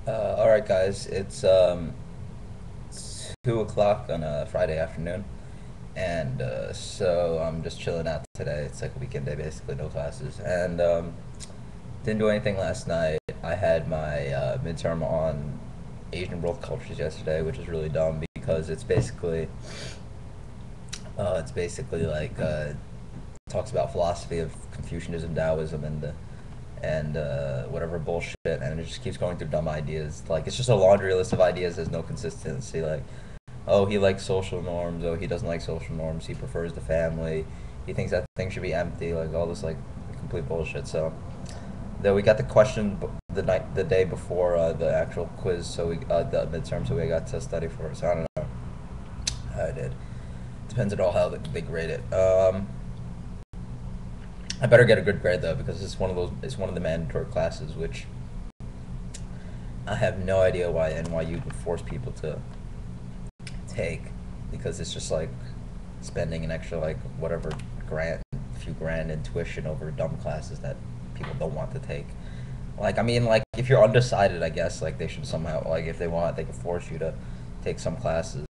All right, guys. It's 2 o'clock on a Friday afternoon, and so I'm just chilling out today. It's like a weekend day, basically, no classes, and didn't do anything last night. I had my midterm on Asian world cultures yesterday, which is really dumb because it's basically like talks about philosophy of Confucianism, Taoism, and whatever bullshit, and it just keeps going through dumb ideas. Like it's just a laundry list of ideas. There's no consistency. Like, oh, he likes social norms. Oh, he doesn't like social norms. He prefers the family. He thinks that thing should be empty. Like all this like complete bullshit. So then we got the question the day before the actual quiz. So we the midterm. So we got to study for it. So I don't know how I did. Depends on all how they grade it. I better get a good grade though because it's one of the mandatory classes which I have no idea why NYU would force people to take because it's just like spending an extra like whatever few grand in tuition over dumb classes that people don't want to take. Like I mean, like if you're undecided, I guess like they should somehow like if they want, they can force you to take some classes.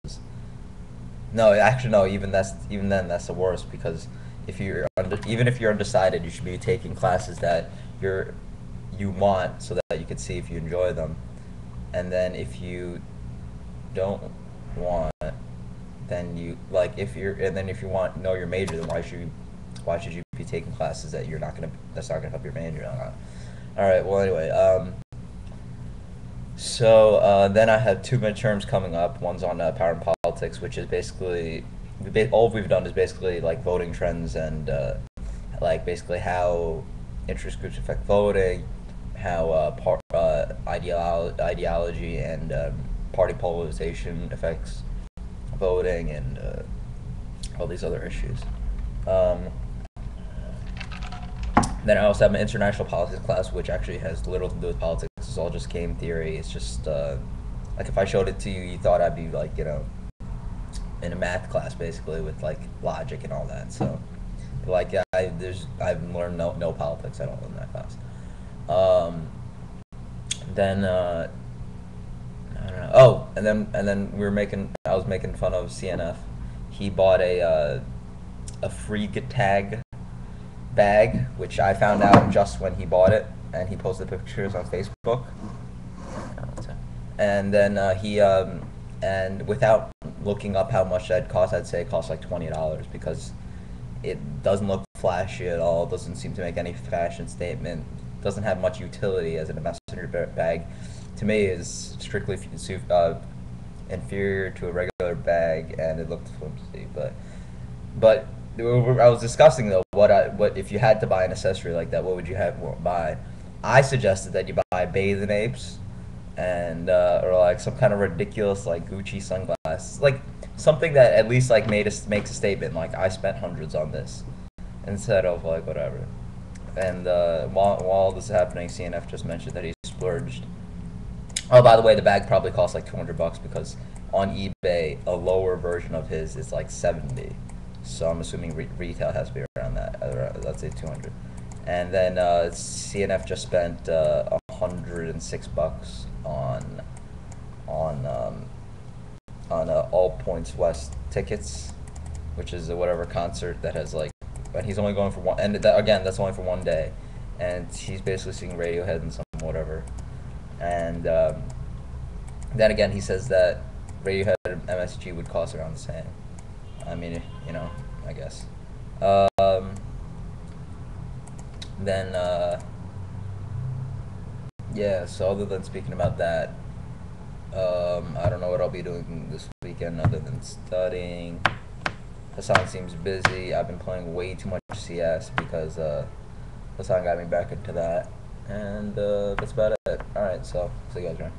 No, actually no. Even then that's the worst because even if you're undecided, you should be taking classes that you want so that you can see if you enjoy them. And then if you don't want, then you like if you're and then if you want know your major, then why should you be taking classes that's not gonna help your major? All right. Well, anyway, then I have two midterms coming up. One's on power and politics, which is basically all we've done is basically like voting trends and like basically how interest groups affect voting, how ideology and party polarization affects voting, and all these other issues. Um, then I also have an international politics class, which actually has little to do with politics. It's all just game theory. It's just like if I showed it to you, you thought I'd be like in a math class basically with like logic and all that. So like I've learned no politics at all in that class. Um, then I don't know. Oh, and then I was making fun of CNF. He bought a free tag bag, which I found out just when he bought it, and he posted pictures on Facebook. And then and without looking up how much that cost, I'd say it cost like $20 because it doesn't look flashy at all. Doesn't seem to make any fashion statement. Doesn't have much utility as a messenger bag. To me, is strictly inferior to a regular bag, and it looked flimsy. But I was discussing though what if you had to buy an accessory like that, what would you have buy? I suggested that you buy bathing apes and or like some kind of ridiculous like Gucci sunglasses, like something that at least like makes a statement. Like I spent hundreds on this instead of like whatever. And while this is happening, CNF just mentioned that he splurged. Oh, by the way, the bag probably costs like $200 because on eBay a lower version of his is like 70. So I'm assuming retail has to be around that. Let's say 200. And then CNF just spent $106 on All Points West tickets, which is a whatever concert that has like, but he's only going for one, and again that's only for one day, and he's basically seeing Radiohead and some whatever, and then again he says that Radiohead and MSG would cost around the same. I mean, I guess. Um, then yeah. So other than speaking about that, I don't know what I'll be doing this weekend other than studying. Hassan seems busy. I've been playing way too much CS because Hassan got me back into that, and that's about it. All right, so see you guys, man.